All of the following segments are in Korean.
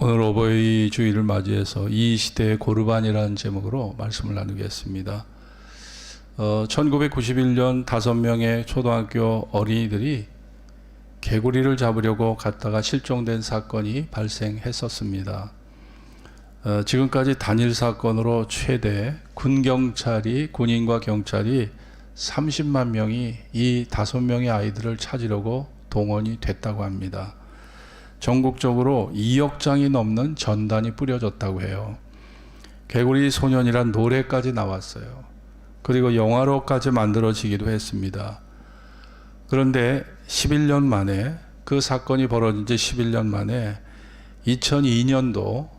오늘 어버이 주일을 맞이해서 이 시대의 고르반이라는 제목으로 말씀을 나누겠습니다. 1991년 5명의 초등학교 어린이들이 개구리를 잡으려고 갔다가 실종된 사건이 발생했었습니다. 지금까지 단일 사건으로 최대 군인과 경찰이 30만 명이 이 5명의 아이들을 찾으려고 동원이 됐다고 합니다. 전국적으로 2억 장이 넘는 전단이 뿌려졌다고 해요. 개구리 소년이란 노래까지 나왔어요. 그리고 영화로까지 만들어지기도 했습니다. 그런데 11년 만에, 그 사건이 벌어진 지 11년 만에 2002년도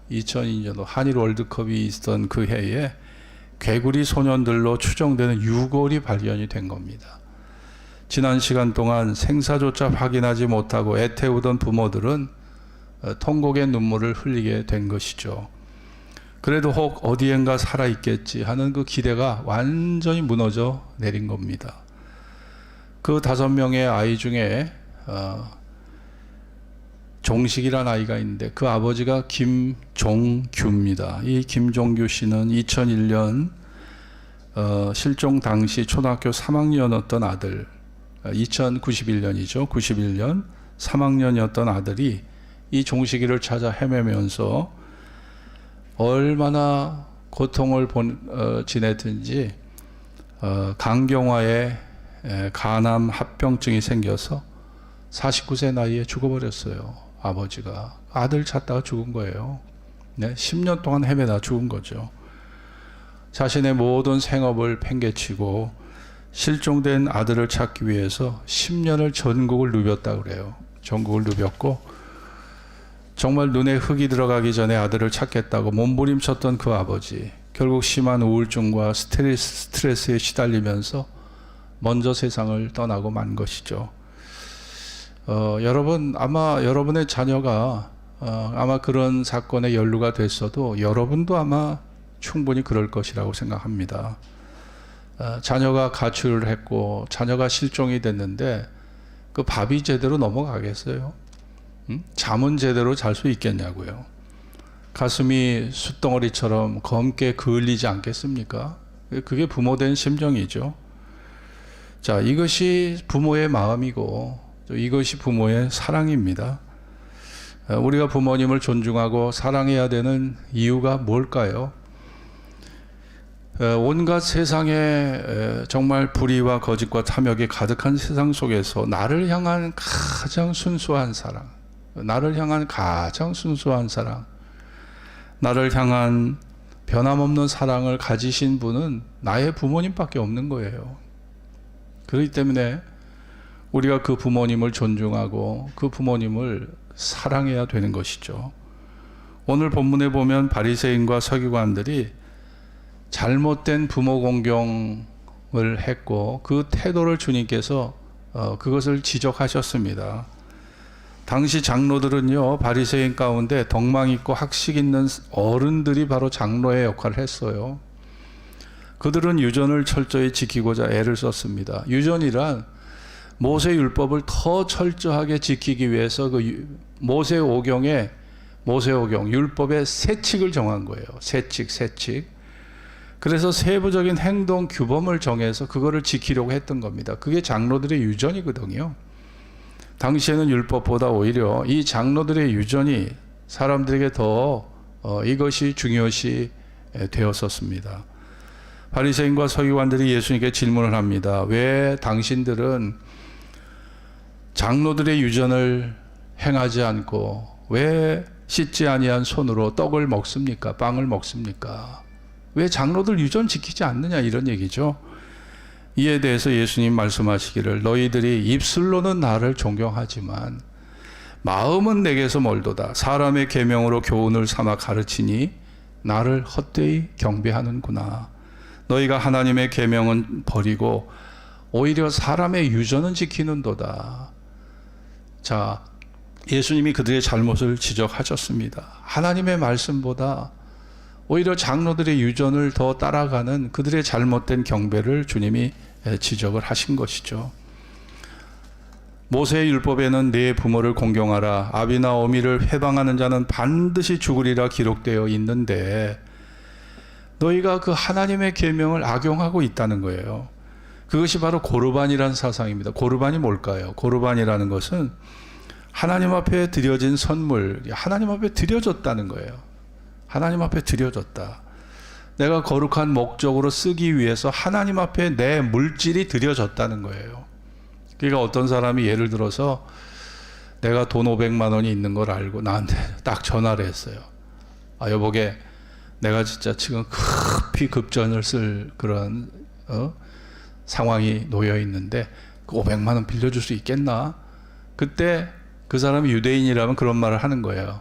한일 월드컵이 있었던 그 해에 개구리 소년들로 추정되는 유골이 발견이 된 겁니다. 지난 시간 동안 생사조차 확인하지 못하고 애태우던 부모들은 통곡의 눈물을 흘리게 된 것이죠. 그래도 혹 어디엔가 살아있겠지 하는 그 기대가 완전히 무너져 내린 겁니다. 그 5명의 아이 중에 종식이라는 아이가 있는데 그 아버지가 김종규입니다. 이 김종규 씨는 2001년 실종 당시 초등학교 3학년이었던 아들, 2091년이죠. 91년 3학년이었던 아들이 이 종식이를 찾아 헤매면서 얼마나 고통을 지냈든지 강경화에 간암 합병증이 생겨서 49세 나이에 죽어버렸어요. 아버지가 아들 찾다가 죽은 거예요. 네, 10년 동안 헤매다 죽은 거죠. 자신의 모든 생업을 팽개치고 실종된 아들을 찾기 위해서 10년을 전국을 누볐다고 그래요. 전국을 누볐고 정말 눈에 흙이 들어가기 전에 아들을 찾겠다고 몸부림쳤던 그 아버지, 결국 심한 우울증과 스트레스에 시달리면서 먼저 세상을 떠나고 만 것이죠. 여러분, 아마 여러분의 자녀가 아마 그런 사건에 연루가 됐어도 여러분도 아마 충분히 그럴 것이라고 생각합니다. 자녀가 가출을 했고 자녀가 실종이 됐는데 그 밥이 제대로 넘어가겠어요? 잠은 제대로 잘 수 있겠냐고요? 가슴이 숯덩어리처럼 검게 그을리지 않겠습니까? 그게 부모된 심정이죠. 자, 이것이 부모의 마음이고 이것이 부모의 사랑입니다. 우리가 부모님을 존중하고 사랑해야 되는 이유가 뭘까요? 온갖 세상에 정말 불의와 거짓과 탐욕이 가득한 세상 속에서 나를 향한 가장 순수한 사랑, 나를 향한 변함없는 사랑을 가지신 분은 나의 부모님밖에 없는 거예요. 그렇기 때문에 우리가 그 부모님을 존중하고 그 부모님을 사랑해야 되는 것이죠. 오늘 본문에 보면 바리새인과 서기관들이 잘못된 부모 공경을 했고 그 태도를 주님께서 그것을 지적하셨습니다. 당시 장로들은요, 바리새인 가운데 덕망 있고 학식 있는 어른들이 바로 장로의 역할을 했어요. 그들은 유전을 철저히 지키고자 애를 썼습니다. 유전이란 모세 율법을 더 철저하게 지키기 위해서 그 모세오경 율법의 세칙을 정한 거예요. 세칙. 그래서 세부적인 행동 규범을 정해서 그거를 지키려고 했던 겁니다. 그게 장로들의 유전이거든요. 당시에는 율법보다 오히려 이 장로들의 유전이 사람들에게 더 이것이 중요시 되었었습니다. 바리새인과 서기관들이 예수님께 질문을 합니다. 왜 당신들은 장로들의 유전을 행하지 않고 왜 씻지 아니한 손으로 떡을 먹습니까? 빵을 먹습니까? 왜 장로들 유전 지키지 않느냐, 이런 얘기죠. 이에 대해서 예수님 말씀하시기를 너희들이 입술로는 나를 존경하지만 마음은 내게서 멀도다. 사람의 계명으로 교훈을 삼아 가르치니 나를 헛되이 경배하는구나. 너희가 하나님의 계명은 버리고 오히려 사람의 유전은 지키는도다. 자, 예수님이 그들의 잘못을 지적하셨습니다. 하나님의 말씀보다 오히려 장로들의 유전을 더 따라가는 그들의 잘못된 경배를 주님이 지적을 하신 것이죠. 모세의 율법에는 네 부모를 공경하라. 아비나 어미를 회방하는 자는 반드시 죽으리라 기록되어 있는데 너희가 그 하나님의 계명을 악용하고 있다는 거예요. 그것이 바로 고르반이라는 사상입니다. 고르반이 뭘까요? 고르반이라는 것은 하나님 앞에 드려진 선물, 하나님 앞에 드려졌다는 거예요. 하나님 앞에 드려졌다. 내가 거룩한 목적으로 쓰기 위해서 하나님 앞에 내 물질이 드려졌다는 거예요. 그러니까 어떤 사람이 예를 들어서 내가 돈 500만 원이 있는 걸 알고 나한테 딱 전화를 했어요. 아, 여보게, 내가 진짜 지금 급히 급전을 쓸 그런 상황이 놓여 있는데 그 500만 원 빌려줄 수 있겠나? 그때 그 사람이 유대인이라면 그런 말을 하는 거예요.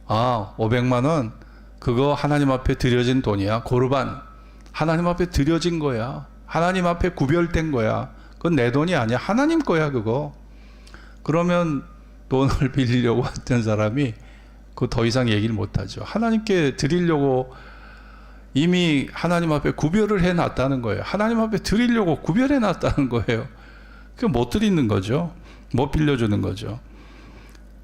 아, 500만 원 그거 하나님 앞에 드려진 돈이야. 고르반. 하나님 앞에 드려진 거야. 하나님 앞에 구별된 거야. 그건 내 돈이 아니야. 하나님 거야 그거. 그러면 돈을 빌리려고 했던 사람이 그 더 이상 얘기를 못하죠. 하나님께 드리려고 이미 하나님 앞에 구별을 해놨다는 거예요. 하나님 앞에 드리려고 구별해놨다는 거예요. 그게 못 드리는 거죠. 못 빌려주는 거죠.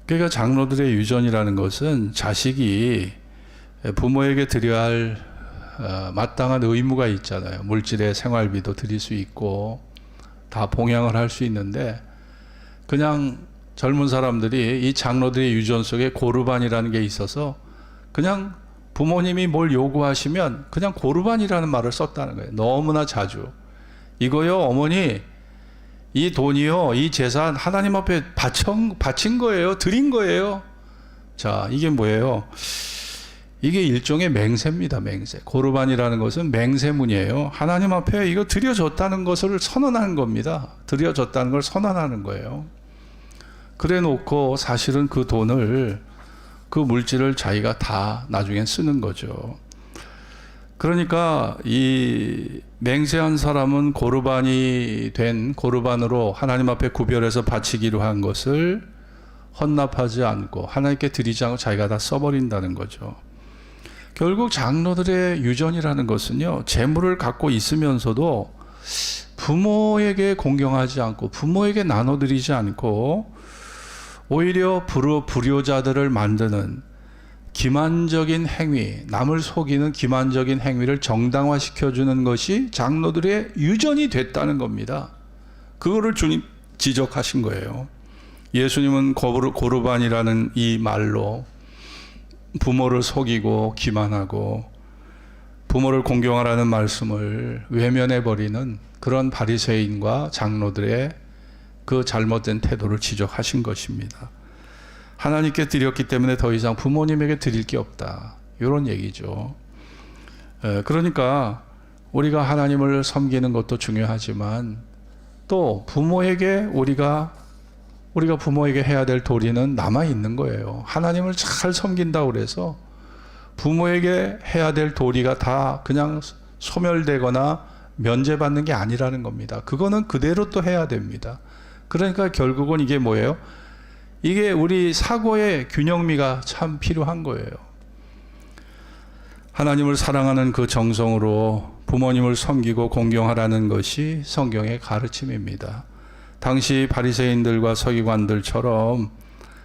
그러니까 장로들의 유전이라는 것은 자식이 부모에게 드려야 할 마땅한 의무가 있잖아요. 물질의 생활비도 드릴 수 있고 다 봉양을 할 수 있는데 그냥 젊은 사람들이 이 장로들의 유전 속에 고르반이라는 게 있어서 그냥 부모님이 뭘 요구하시면 그냥 고르반이라는 말을 썼다는 거예요. 너무나 자주. 이거요, 어머니, 이 돈이요, 이 재산 하나님 앞에 바친 거예요. 드린 거예요. 자, 이게 뭐예요? 이게 일종의 맹세입니다. 맹세. 고르반이라는 것은 맹세문이에요. 하나님 앞에 이거 드려졌다는 것을 선언하는 겁니다. 드려졌다는 걸 선언하는 거예요. 그래 놓고 사실은 그 돈을, 그 물질을 자기가 다 나중엔 쓰는 거죠. 그러니까 이 맹세한 사람은 고르반이 된 고르반으로 하나님 앞에 구별해서 바치기로 한 것을 헌납하지 않고 하나님께 드리지 않고 자기가 다 써버린다는 거죠. 결국 장로들의 유전이라는 것은요, 재물을 갖고 있으면서도 부모에게 공경하지 않고 부모에게 나눠드리지 않고 오히려 불효자들을 만드는 기만적인 행위, 남을 속이는 기만적인 행위를 정당화시켜주는 것이 장로들의 유전이 됐다는 겁니다. 그거를 주님 지적하신 거예요. 예수님은 고르반이라는 이 말로 부모를 속이고 기만하고 부모를 공경하라는 말씀을 외면해버리는 그런 바리새인과 장로들의 그 잘못된 태도를 지적하신 것입니다. 하나님께 드렸기 때문에 더 이상 부모님에게 드릴 게 없다. 이런 얘기죠. 그러니까 우리가 하나님을 섬기는 것도 중요하지만 또 부모에게 우리가 부모에게 해야 될 도리는 남아 있는 거예요. 하나님을 잘 섬긴다고 그래서 부모에게 해야 될 도리가 다 그냥 소멸되거나 면제받는 게 아니라는 겁니다. 그거는 그대로 또 해야 됩니다. 그러니까 결국은 이게 뭐예요? 이게 우리 사고의 균형미가 참 필요한 거예요. 하나님을 사랑하는 그 정성으로 부모님을 섬기고 공경하라는 것이 성경의 가르침입니다. 당시 바리새인들과 서기관들처럼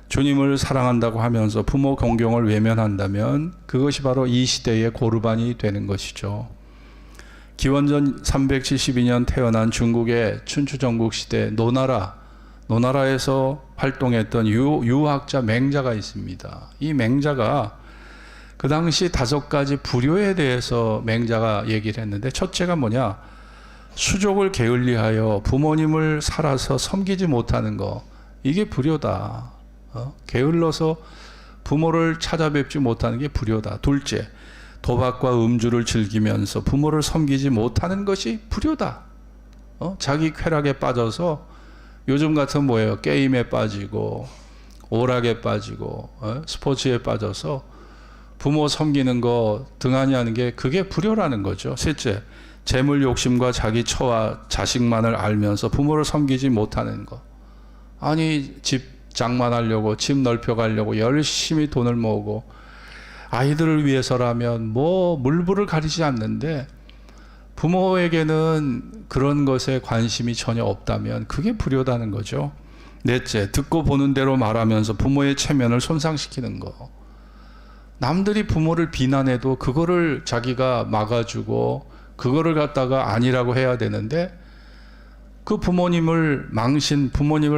주님을 사랑한다고 하면서 부모 공경을 외면한다면 그것이 바로 이 시대의 고르반이 되는 것이죠. 기원전 372년 태어난 중국의 춘추전국 시대 노나라에서 활동했던 유학자 맹자가 있습니다. 이 맹자가 그 당시 5가지 불효에 대해서 맹자가 얘기를 했는데, 첫째가 뭐냐? 수족을 게을리하여 부모님을 살아서 섬기지 못하는 거, 이게 불효다. 게을러서 부모를 찾아뵙지 못하는 게 불효다. 둘째, 도박과 음주를 즐기면서 부모를 섬기지 못하는 것이 불효다. 자기 쾌락에 빠져서 요즘 같은 뭐예요? 게임에 빠지고 오락에 빠지고 스포츠에 빠져서 부모 섬기는 거 등한히 하는 게 그게 불효라는 거죠. 셋째, 재물 욕심과 자기 처와 자식만을 알면서 부모를 섬기지 못하는 거. 아니, 집 장만하려고, 집 넓혀가려고 열심히 돈을 모으고 아이들을 위해서라면 뭐 물불을 가리지 않는데 부모에게는 그런 것에 관심이 전혀 없다면 그게 불효다는 거죠. 넷째, 듣고 보는 대로 말하면서 부모의 체면을 손상시키는 거. 남들이 부모를 비난해도 그거를 자기가 막아주고 그거를 갖다가 아니라고 해야 되는데 그 부모님을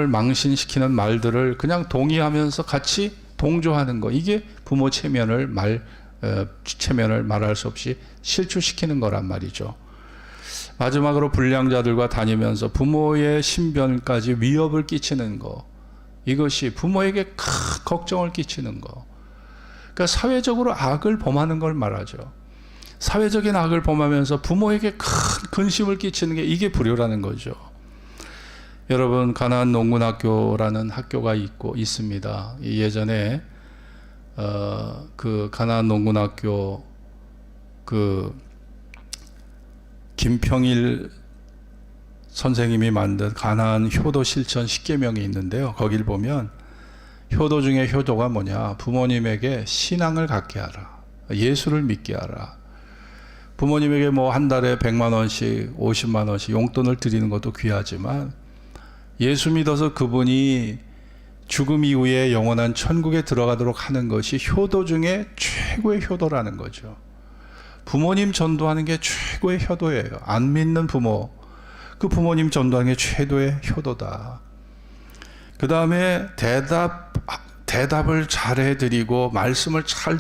망신시키는 말들을 그냥 동의하면서 같이 동조하는 거. 이게 부모 체면을 말할 수 없이 실추시키는 거란 말이죠. 마지막으로 불량자들과 다니면서 부모의 신변까지 위협을 끼치는 거. 이것이 부모에게 큰 걱정을 끼치는 거. 그러니까 사회적으로 악을 범하는 걸 말하죠. 사회적인 악을 범하면서 부모에게 큰 근심을 끼치는 게 이게 불효라는 거죠. 여러분, 가나안 농군학교라는 학교가 있습니다. 예전에 그 가나안 농군학교 김평일 선생님이 만든 가나안 효도 실천 10계명이 있는데요. 거길 보면 효도 중에 효도가 뭐냐? 부모님에게 신앙을 갖게 하라. 예수를 믿게 하라. 부모님에게 뭐 한 달에 100만 원씩, 50만 원씩 용돈을 드리는 것도 귀하지만 예수 믿어서 그분이 죽음 이후에 영원한 천국에 들어가도록 하는 것이 효도 중에 최고의 효도라는 거죠. 부모님 전도하는 게 최고의 효도예요. 안 믿는 부모, 그 부모님 전도하는 게 최고의 효도다. 그 다음에 대답을 잘 해드리고 말씀을 잘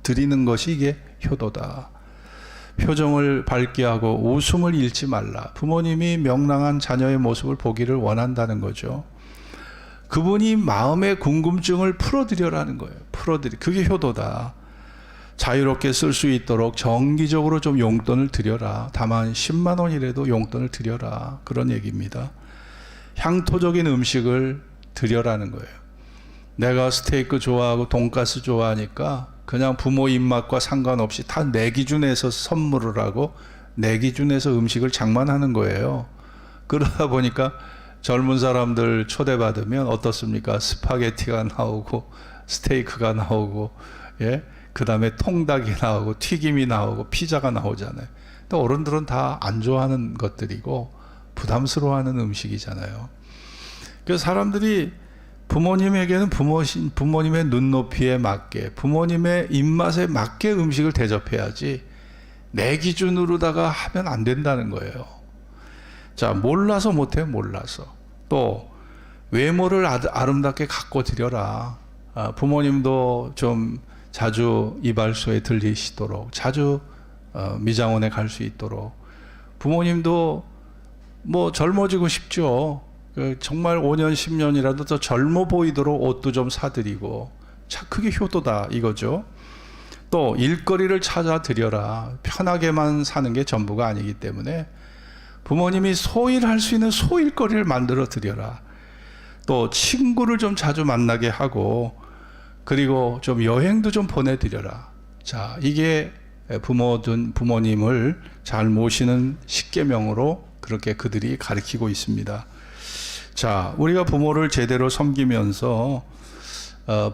드리는 것이 이게 효도다. 표정을 밝게 하고 웃음을 잃지 말라. 부모님이 명랑한 자녀의 모습을 보기를 원한다는 거죠. 그분이 마음의 궁금증을 풀어드려라는 거예요. 그게 효도다. 자유롭게 쓸 수 있도록 정기적으로 좀 용돈을 드려라. 다만 10만 원이라도 용돈을 드려라. 그런 얘기입니다. 향토적인 음식을 드려라는 거예요. 내가 스테이크 좋아하고 돈가스 좋아하니까 그냥 부모 입맛과 상관없이 다 내 기준에서 선물을 하고 내 기준에서 음식을 장만하는 거예요. 그러다 보니까 젊은 사람들 초대받으면 어떻습니까? 스파게티가 나오고 스테이크가 나오고, 예? 그 다음에 통닭이 나오고 튀김이 나오고 피자가 나오잖아요. 근데 어른들은 다 안 좋아하는 것들이고 부담스러워하는 음식이잖아요. 그래서 사람들이 부모님에게는 부모님의 눈높이에 맞게, 부모님의 입맛에 맞게 음식을 대접해야지 내 기준으로다가 하면 안 된다는 거예요. 자, 몰라서 못해요. 몰라서. 또 외모를 아름답게 갖고 드려라. 부모님도 좀 자주 이발소에 들리시도록, 자주 미장원에 갈 수 있도록. 부모님도 뭐 젊어지고 싶죠. 정말 5년 10년이라도 더 젊어 보이도록 옷도 좀 사드리고, 그게 효도다 이거죠. 또 일거리를 찾아 드려라. 편하게만 사는 게 전부가 아니기 때문에 부모님이 소일할 수 있는 소일거리를 만들어 드려라. 또 친구를 좀 자주 만나게 하고, 그리고 좀 여행도 좀 보내드려라. 자, 이게 부모님을 잘 모시는 10계명으로 그렇게 그들이 가르치고 있습니다. 자, 우리가 부모를 제대로 섬기면서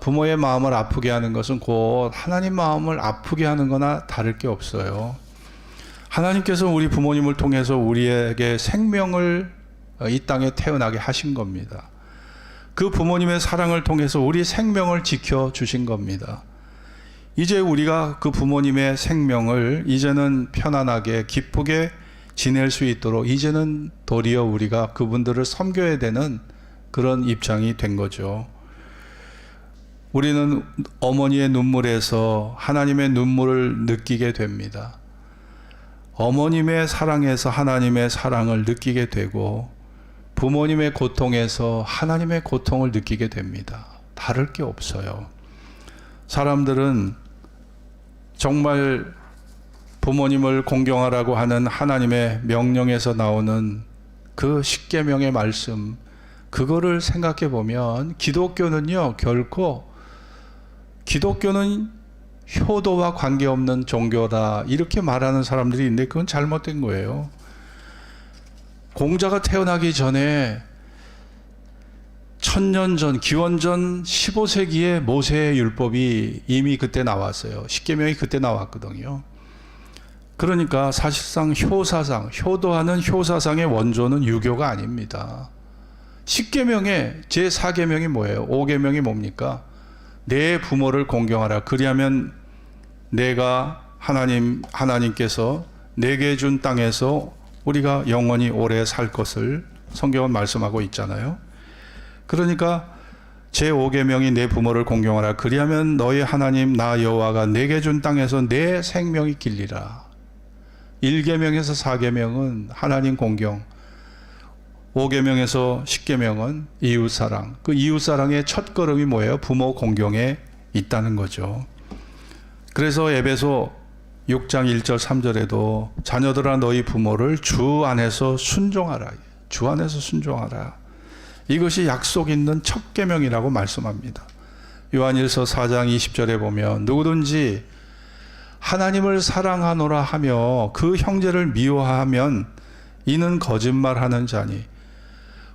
부모의 마음을 아프게 하는 것은 곧 하나님 마음을 아프게 하는 거나 다를 게 없어요. 하나님께서 우리 부모님을 통해서 우리에게 생명을 이 땅에 태어나게 하신 겁니다. 그 부모님의 사랑을 통해서 우리 생명을 지켜주신 겁니다. 이제 우리가 그 부모님의 생명을 이제는 편안하게 기쁘게 지낼 수 있도록 이제는 도리어 우리가 그분들을 섬겨야 되는 그런 입장이 된 거죠. 우리는 어머니의 눈물에서 하나님의 눈물을 느끼게 됩니다. 어머님의 사랑에서 하나님의 사랑을 느끼게 되고, 부모님의 고통에서 하나님의 고통을 느끼게 됩니다. 다를 게 없어요. 사람들은 정말 부모님을 공경하라고 하는 하나님의 명령에서 나오는 그 10계명의 말씀, 그거를 생각해 보면 기독교는요, 결코 기독교는 효도와 관계없는 종교다 이렇게 말하는 사람들이 있는데 그건 잘못된 거예요. 공자가 태어나기 전에 1000년 전, 기원전 15세기에 모세의 율법이 이미 그때 나왔어요. 10계명이 그때 나왔거든요. 그러니까 사실상 효도하는 효사상의 원조는 유교가 아닙니다. 10계명의 제4계명이 뭐예요? 5계명이 뭡니까? 내 부모를 공경하라. 그리하면 내가 하나님께서 내게 준 땅에서 우리가 영원히 오래 살 것을 성경은 말씀하고 있잖아요. 그러니까 제5계명이 내 부모를 공경하라. 그리하면 너희 하나님 나 여호와가 내게 준 땅에서 내 생명이 길리라. 1계명에서 4계명은 하나님 공경, 5계명에서 10계명은 이웃사랑. 그 이웃사랑의 첫걸음이 뭐예요? 부모 공경에 있다는 거죠. 그래서 에베소 6장 1절 3절에도 자녀들아 너희 부모를 주 안에서 순종하라. 주 안에서 순종하라. 이것이 약속 있는 첫 계명이라고 말씀합니다. 요한일서 4장 20절에 보면 누구든지 하나님을 사랑하노라 하며 그 형제를 미워하면 이는 거짓말하는 자니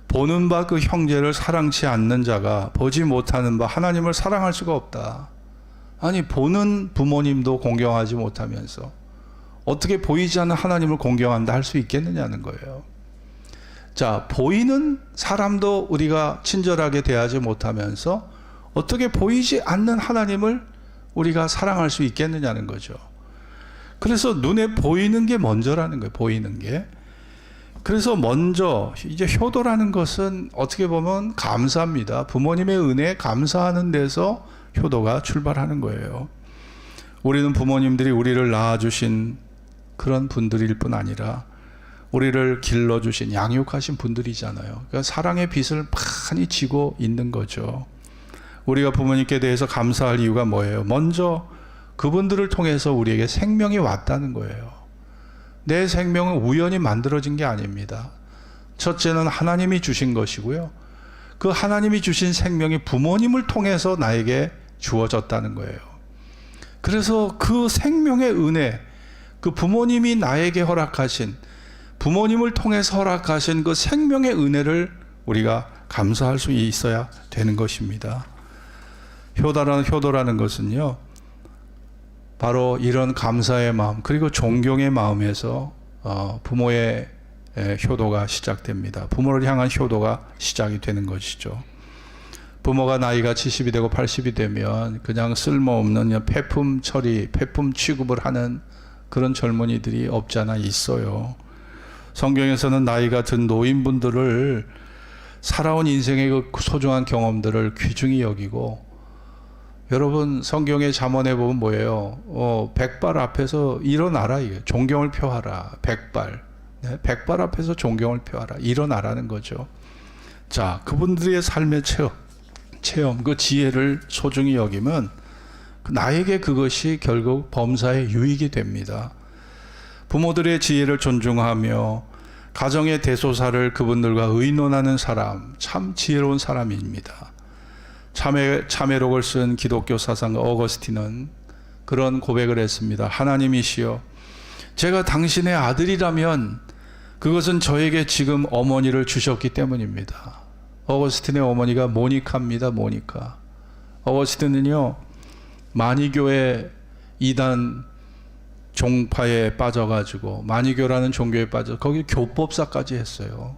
보는 바 그 형제를 사랑치 않는 자가 보지 못하는 바 하나님을 사랑할 수가 없다. 아니 보는 부모님도 공경하지 못하면서 어떻게 보이지 않는 하나님을 공경한다 할 수 있겠느냐는 거예요. 자, 보이는 사람도 우리가 친절하게 대하지 못하면서 어떻게 보이지 않는 하나님을 우리가 사랑할 수 있겠느냐는 거죠. 그래서 눈에 보이는 게 먼저라는 거예요. 보이는 게. 그래서 먼저 이제 효도라는 것은 어떻게 보면 감사입니다. 부모님의 은혜에 감사하는 데서 효도가 출발하는 거예요. 우리는 부모님들이 우리를 낳아주신 그런 분들일 뿐 아니라 우리를 길러주신 양육하신 분들이잖아요. 그러니까 사랑의 빚을 많이 지고 있는 거죠. 우리가 부모님께 대해서 감사할 이유가 뭐예요? 먼저 그분들을 통해서 우리에게 생명이 왔다는 거예요. 내 생명은 우연히 만들어진 게 아닙니다. 첫째는 하나님이 주신 것이고요. 그 하나님이 주신 생명이 부모님을 통해서 나에게 주어졌다는 거예요. 그래서 그 생명의 은혜, 그 부모님이 나에게 허락하신, 부모님을 통해서 허락하신 그 생명의 은혜를 우리가 감사할 수 있어야 되는 것입니다. 효도라는 것은요, 바로 이런 감사의 마음 그리고 존경의 마음에서 부모의 효도가 시작됩니다. 부모를 향한 효도가 시작이 되는 것이죠. 부모가 나이가 70이 되고 80이 되면 그냥 쓸모없는 폐품 처리, 폐품 취급을 하는 그런 젊은이들이 없지 않아 있어요. 성경에서는 나이가 든 노인분들을 살아온 인생의 그 소중한 경험들을 귀중히 여기고, 여러분 성경의 잠언에 보면 뭐예요? 백발 앞에서 일어나라. 이게 존경을 표하라. 백발. 네? 백발 앞에서 존경을 표하라. 일어나라는 거죠. 자, 그분들의 삶의 체험, 그 지혜를 소중히 여기면 나에게 그것이 결국 범사의 유익이 됩니다. 부모들의 지혜를 존중하며 가정의 대소사를 그분들과 의논하는 사람, 참 지혜로운 사람입니다. 참회록을 쓴 기독교 사상가 어거스틴은 그런 고백을 했습니다. 하나님이시여, 제가 당신의 아들이라면 그것은 저에게 지금 어머니를 주셨기 때문입니다. 어거스틴의 어머니가 모니카입니다. 모니카. 어거스틴은요, 마니교의 이단 종파에 빠져가지고, 마니교라는 종교에 빠져 거기 교법사까지 했어요.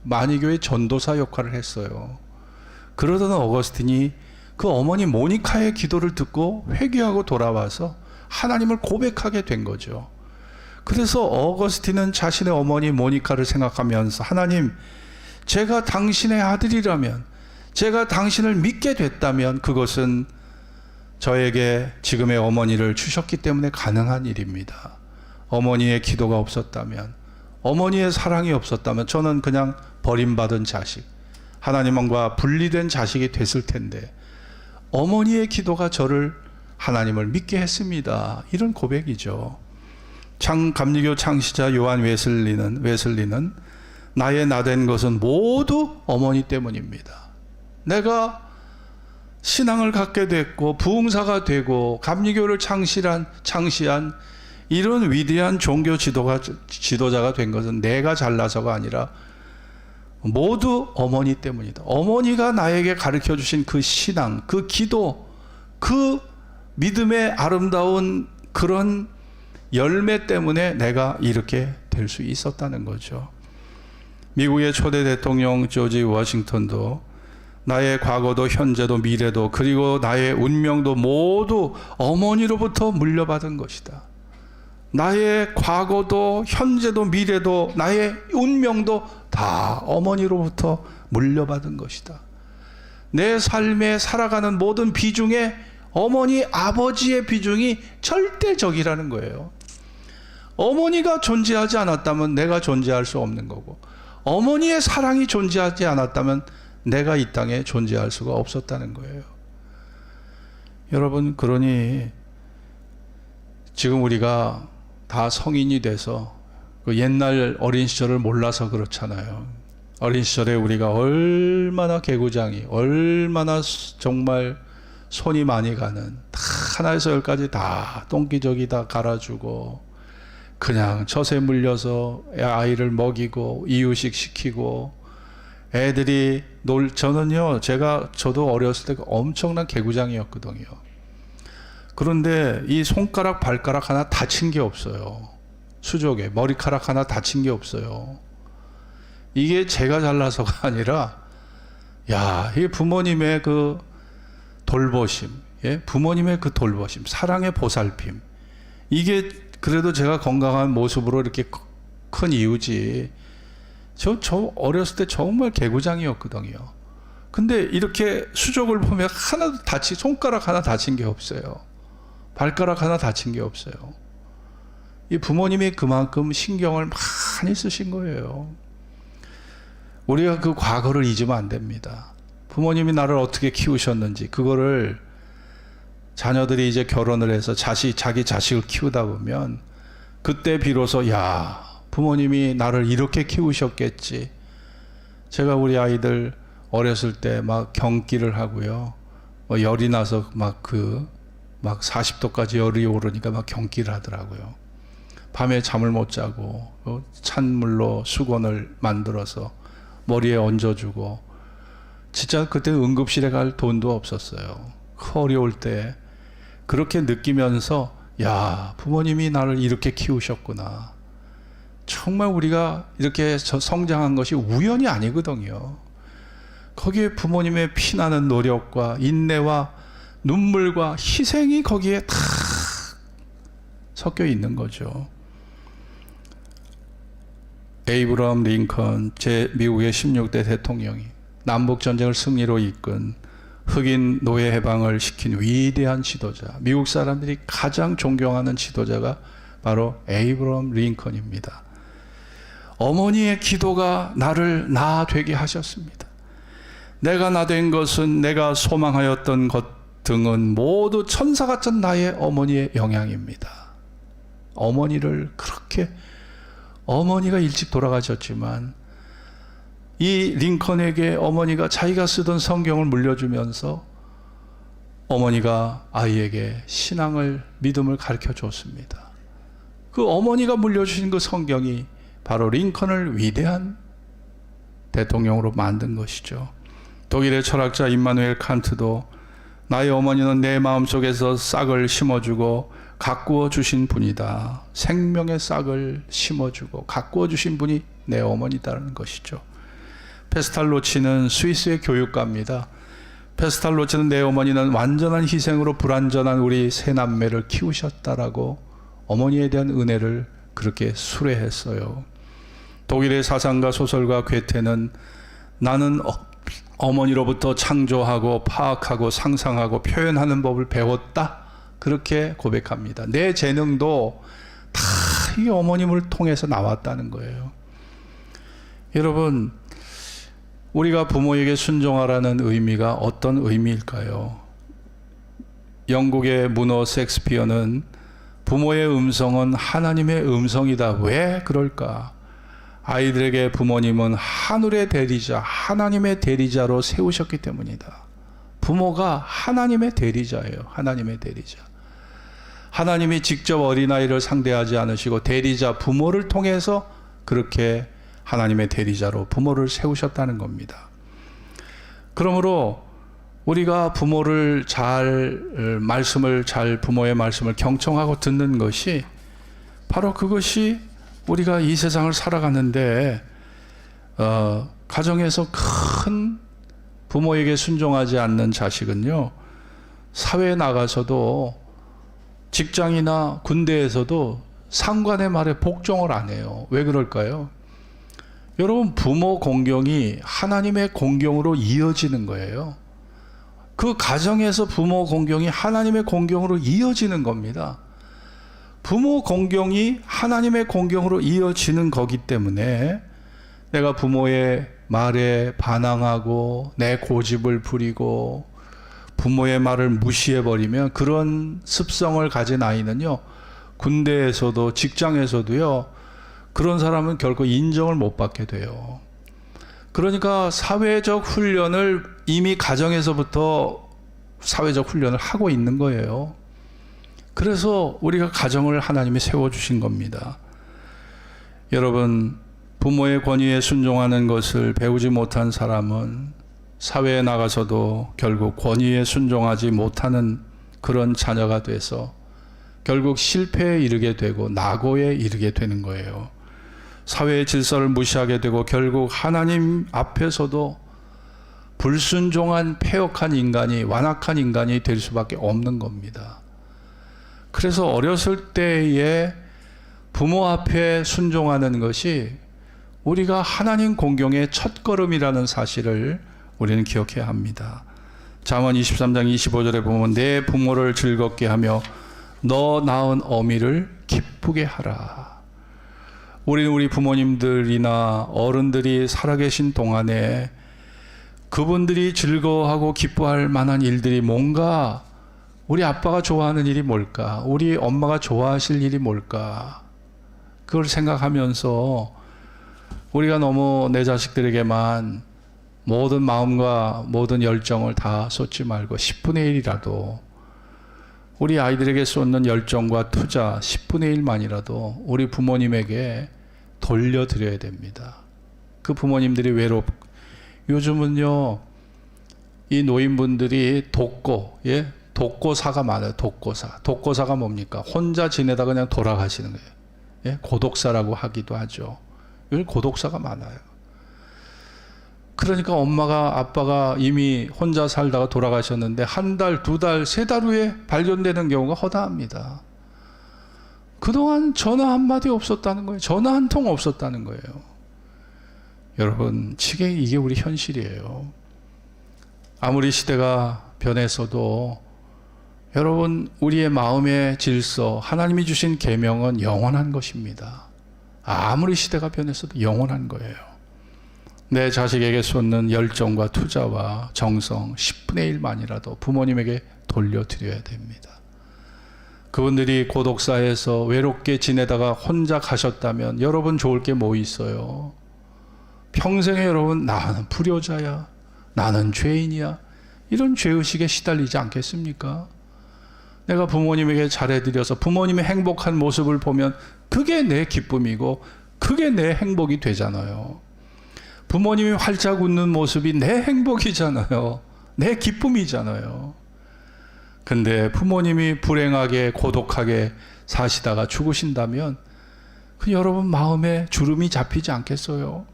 마니교의 전도사 역할을 했어요. 그러던 어거스틴이 그 어머니 모니카의 기도를 듣고 회개하고 돌아와서 하나님을 고백하게 된 거죠. 그래서 어거스틴은 자신의 어머니 모니카를 생각하면서, 하나님, 제가 당신의 아들이라면, 제가 당신을 믿게 됐다면 그것은 저에게 지금의 어머니를 주셨기 때문에 가능한 일입니다. 어머니의 기도가 없었다면, 어머니의 사랑이 없었다면 저는 그냥 버림받은 자식, 하나님과 분리된 자식이 됐을 텐데 어머니의 기도가 저를 하나님을 믿게 했습니다. 이런 고백이죠. 감리교 창시자 요한 웨슬리는 나의 나된 것은 모두 어머니 때문입니다. 내가 신앙을 갖게 됐고 부흥사가 되고 감리교를 창시한 이런 위대한 종교 지도자가 된 것은 내가 잘나서가 아니라 모두 어머니 때문이다. 어머니가 나에게 가르쳐 주신 그 신앙, 그 기도, 그 믿음의 아름다운 그런 열매 때문에 내가 이렇게 될 수 있었다는 거죠. 미국의 초대 대통령 조지 워싱턴도 나의 과거도 현재도 미래도 그리고 나의 운명도 모두 어머니로부터 물려받은 것이다. 나의 과거도 현재도 미래도 나의 운명도 다 어머니로부터 물려받은 것이다. 내 삶에 살아가는 모든 비중에 어머니, 아버지의 비중이 절대적이라는 거예요. 어머니가 존재하지 않았다면 내가 존재할 수 없는 거고, 어머니의 사랑이 존재하지 않았다면 내가 이 땅에 존재할 수가 없었다는 거예요. 여러분, 그러니 지금 우리가 다 성인이 돼서 그 옛날 어린 시절을 몰라서 그렇잖아요. 어린 시절에 우리가 얼마나 개구장이, 얼마나 정말 손이 많이 가는, 다 하나에서 열까지 다 똥기저귀 다 갈아주고 그냥 젖에 물려서 아이를 먹이고 이유식 시키고 애들이 저는요, 저도 어렸을 때 엄청난 개구장이었거든요. 그런데 이 손가락, 발가락 하나 다친 게 없어요. 수족에 머리카락 하나 다친 게 없어요. 이게 제가 잘나서가 아니라, 이 부모님의 그 돌보심, 부모님의 그 돌보심, 사랑의 보살핌, 이게 그래도 제가 건강한 모습으로 이렇게 큰 이유지. 저 어렸을 때 정말 개구장이었거든요. 근데 이렇게 수족을 보면 하나도 손가락 하나 다친 게 없어요. 발가락 하나 다친 게 없어요. 이 부모님이 그만큼 신경을 많이 쓰신 거예요. 우리가 그 과거를 잊으면 안 됩니다. 부모님이 나를 어떻게 키우셨는지, 그거를 자녀들이 이제 결혼을 해서 자기 자식을 키우다 보면 그때 비로소 부모님이 나를 이렇게 키우셨겠지. 제가 우리 아이들 어렸을 때 막 경기를 하고요. 열이 나서 막 40도까지 열이 오르니까 막 경기를 하더라고요. 밤에 잠을 못 자고 찬물로 수건을 만들어서 머리에 얹어주고, 진짜 그때 응급실에 갈 돈도 없었어요. 어려울 때 그렇게 느끼면서 부모님이 나를 이렇게 키우셨구나. 정말 우리가 이렇게 성장한 것이 우연이 아니거든요. 거기에 부모님의 피나는 노력과 인내와 눈물과 희생이 거기에 다 섞여 있는 거죠. 에이브러함 링컨, 미국의 16대 대통령이 남북전쟁을 승리로 이끈 흑인 노예 해방을 시킨 위대한 지도자, 미국 사람들이 가장 존경하는 지도자가 바로 에이브러함 링컨입니다. 어머니의 기도가 나를 나 되게 하셨습니다. 내가 나 된 것은, 내가 소망하였던 것 등은 모두 천사 같은 나의 어머니의 영향입니다. 어머니가 일찍 돌아가셨지만 이 링컨에게 어머니가 자기가 쓰던 성경을 물려주면서 어머니가 아이에게 신앙을, 믿음을 가르쳐 줬습니다. 그 어머니가 물려주신 그 성경이 바로 링컨을 위대한 대통령으로 만든 것이죠. 독일의 철학자 임마누엘 칸트도 나의 어머니는 내 마음속에서 싹을 심어주고 가꾸어 주신 분이다. 생명의 싹을 심어주고 가꾸어 주신 분이 내 어머니다라는 것이죠. 페스탈로치는 스위스의 교육가입니다. 페스탈로치는 내 어머니는 완전한 희생으로 불완전한 우리 세 남매를 키우셨다라고 어머니에 대한 은혜를 그렇게 수레했어요. 독일의 사상가 소설가 괴테는 나는 어머니로부터 창조하고 파악하고 상상하고 표현하는 법을 배웠다, 그렇게 고백합니다. 내 재능도 다 이 어머님을 통해서 나왔다는 거예요. 여러분, 우리가 부모에게 순종하라는 의미가 어떤 의미일까요? 영국의 문어 셰익스피어는 부모의 음성은 하나님의 음성이다. 왜 그럴까? 아이들에게 부모님은 하늘의 대리자, 하나님의 대리자로 세우셨기 때문이다. 부모가 하나님의 대리자예요. 하나님의 대리자. 하나님이 직접 어린아이를 상대하지 않으시고 대리자, 부모를 통해서 그렇게 하나님의 대리자로 부모를 세우셨다는 겁니다. 그러므로 우리가 부모를 부모의 말씀을 경청하고 듣는 것이 바로 그것이 우리가 이 세상을 살아가는데 가정에서 큰 부모에게 순종하지 않는 자식은요, 사회에 나가서도 직장이나 군대에서도 상관의 말에 복종을 안 해요. 왜 그럴까요? 여러분, 부모 공경이 하나님의 공경으로 이어지는 거예요. 그 가정에서 부모 공경이 하나님의 공경으로 이어지는 겁니다. 부모 공경이 하나님의 공경으로 이어지는 거기 때문에 내가 부모의 말에 반항하고 내 고집을 부리고 부모의 말을 무시해버리면, 그런 습성을 가진 아이는요, 군대에서도 직장에서도요, 그런 사람은 결코 인정을 못 받게 돼요. 그러니까 사회적 훈련을 이미 가정에서부터 사회적 훈련을 하고 있는 거예요. 그래서 우리가 가정을 하나님이 세워주신 겁니다. 여러분, 부모의 권위에 순종하는 것을 배우지 못한 사람은 사회에 나가서도 결국 권위에 순종하지 못하는 그런 자녀가 돼서 결국 실패에 이르게 되고 낙오에 이르게 되는 거예요. 사회의 질서를 무시하게 되고 결국 하나님 앞에서도 불순종한 패역한 인간이, 완악한 인간이 될 수밖에 없는 겁니다. 그래서 어렸을 때에 부모 앞에 순종하는 것이 우리가 하나님 공경의 첫걸음이라는 사실을 우리는 기억해야 합니다. 잠언 23장 25절에 보면 내 부모를 즐겁게 하며 너 낳은 어미를 기쁘게 하라. 우리는 우리 부모님들이나 어른들이 살아계신 동안에 그분들이 즐거워하고 기뻐할 만한 일들이 뭔가, 우리 아빠가 좋아하는 일이 뭘까? 우리 엄마가 좋아하실 일이 뭘까? 그걸 생각하면서 우리가 너무 내 자식들에게만 모든 마음과 모든 열정을 다 쏟지 말고 10분의 1이라도 우리 아이들에게 쏟는 열정과 투자 10분의 1만이라도 우리 부모님에게 돌려드려야 됩니다. 그 부모님들이 요즘은요, 이 노인분들이 독고사가 많아요. 독고사가 뭡니까? 혼자 지내다가 그냥 돌아가시는 거예요. 예? 고독사라고 하기도 하죠. 요즘 고독사가 많아요. 그러니까 엄마가, 아빠가 이미 혼자 살다가 돌아가셨는데 한 달, 두 달, 세 달 후에 발견되는 경우가 허다합니다. 그동안 전화 한마디 없었다는 거예요. 전화 한 통 없었다는 거예요. 여러분, 이게 우리 현실이에요. 아무리 시대가 변했어도 여러분, 우리의 마음의 질서, 하나님이 주신 계명은 영원한 것입니다. 아무리 시대가 변했어도 영원한 거예요. 내 자식에게 쏟는 열정과 투자와 정성 10분의 1만이라도 부모님에게 돌려드려야 됩니다. 그분들이 고독사에서 외롭게 지내다가 혼자 가셨다면 여러분 좋을 게 뭐 있어요? 평생에 여러분, 나는 불효자야, 나는 죄인이야, 이런 죄의식에 시달리지 않겠습니까? 내가 부모님에게 잘해드려서 부모님의 행복한 모습을 보면 그게 내 기쁨이고 그게 내 행복이 되잖아요. 부모님이 활짝 웃는 모습이 내 행복이잖아요. 내 기쁨이잖아요. 근데 부모님이 불행하게 고독하게 사시다가 죽으신다면 그 여러분 마음에 주름이 잡히지 않겠어요?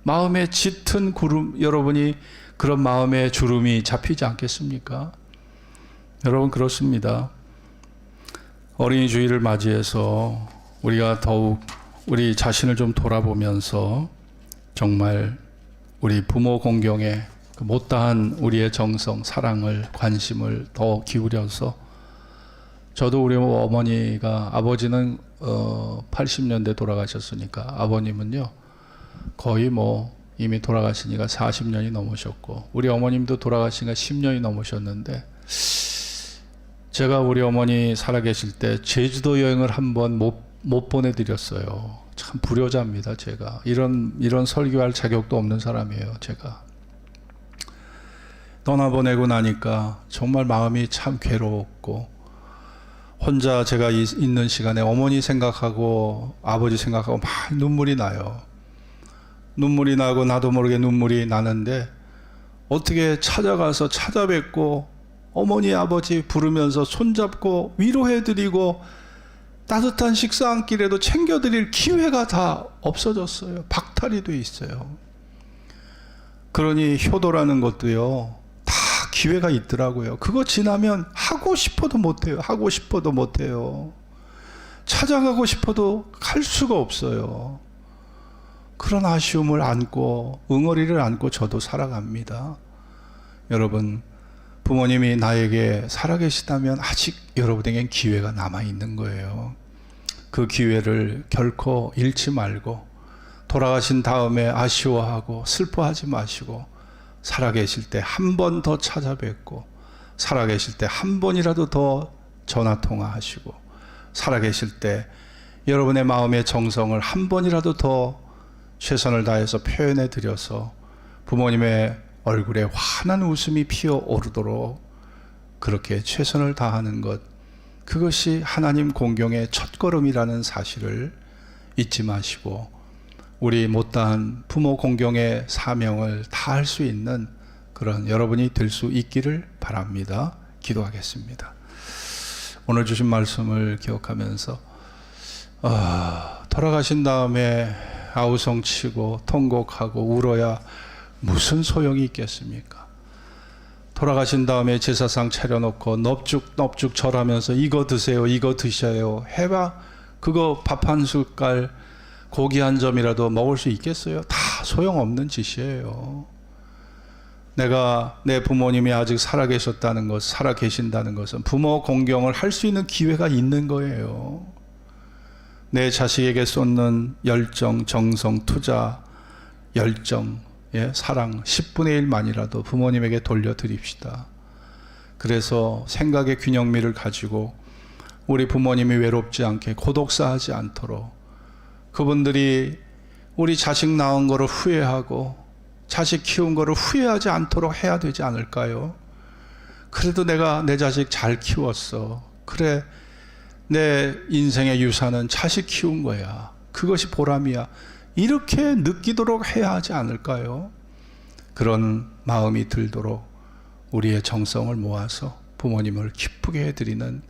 마음에 짙은 구름, 여러분이 그런 마음에 주름이 잡히지 않겠습니까? 여러분, 그렇습니다. 어린이 주일을 맞이해서 우리가 더욱 우리 자신을 좀 돌아보면서 정말 우리 부모 공경에 그 못다한 우리의 정성, 사랑을, 관심을 더 기울여서, 저도 우리 어머니가, 아버지는 80년대 돌아가셨으니까 아버님은요 거의 이미 돌아가시니까 40년이 넘으셨고, 우리 어머님도 돌아가시니까 10년이 넘으셨는데, 제가 우리 어머니 살아계실 때 제주도 여행을 한번 못 보내드렸어요. 참 불효자입니다. 제가 이런 설교할 자격도 없는 사람이에요. 제가 떠나보내고 나니까 정말 마음이 참 괴로웠고, 혼자 제가 있는 시간에 어머니 생각하고 아버지 생각하고 막 눈물이 나요. 눈물이 나고 나도 모르게 눈물이 나는데, 어떻게 찾아가서 찾아뵙고 어머니 아버지 부르면서 손잡고 위로해드리고 따뜻한 식사 한 끼라도 챙겨드릴 기회가 다 없어졌어요. 박탈이 돼 있어요. 그러니 효도라는 것도요, 다 기회가 있더라고요. 그거 지나면 하고 싶어도 못해요. 하고 싶어도 못해요. 찾아가고 싶어도 갈 수가 없어요. 그런 아쉬움을 안고, 응어리를 안고 저도 살아갑니다. 여러분, 부모님이 나에게 살아계시다면 아직 여러분에겐 기회가 남아있는 거예요. 그 기회를 결코 잃지 말고, 돌아가신 다음에 아쉬워하고 슬퍼하지 마시고, 살아계실 때 한 번 더 찾아뵙고, 살아계실 때 한 번이라도 더 전화통화하시고, 살아계실 때 여러분의 마음의 정성을 한 번이라도 더 최선을 다해서 표현해 드려서 부모님의 얼굴에 환한 웃음이 피어오르도록 그렇게 최선을 다하는 것, 그것이 하나님 공경의 첫걸음이라는 사실을 잊지 마시고, 우리 못다한 부모 공경의 사명을 다할 수 있는 그런 여러분이 될 수 있기를 바랍니다. 기도하겠습니다. 오늘 주신 말씀을 기억하면서 돌아가신 다음에 아우성치고 통곡하고 울어야 무슨 소용이 있겠습니까? 돌아가신 다음에 제사상 차려놓고 넙죽 절하면서 이거 드세요, 이거 드셔요 해봐 그거 밥 한 숟갈, 고기 한 점이라도 먹을 수 있겠어요? 다 소용없는 짓이에요. 내가 내 부모님이 아직 살아계셨다는 것, 살아계신다는 것은 부모 공경을 할 수 있는 기회가 있는 거예요. 내 자식에게 쏟는 열정, 정성, 투자, 열정, 사랑 10분의 1만이라도 부모님에게 돌려드립시다. 그래서 생각의 균형미를 가지고 우리 부모님이 외롭지 않게 고독사하지 않도록, 그분들이 우리 자식 낳은 거를 후회하고 자식 키운 거를 후회하지 않도록 해야 되지 않을까요? 그래도 내가 내 자식 잘 키웠어. 그래, 내 인생의 유산은 자식 키운 거야. 그것이 보람이야. 이렇게 느끼도록 해야 하지 않을까요? 그런 마음이 들도록 우리의 정성을 모아서 부모님을 기쁘게 해드리는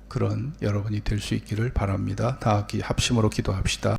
그런 여러분이 될 수 있기를 바랍니다. 다 합심으로 기도합시다.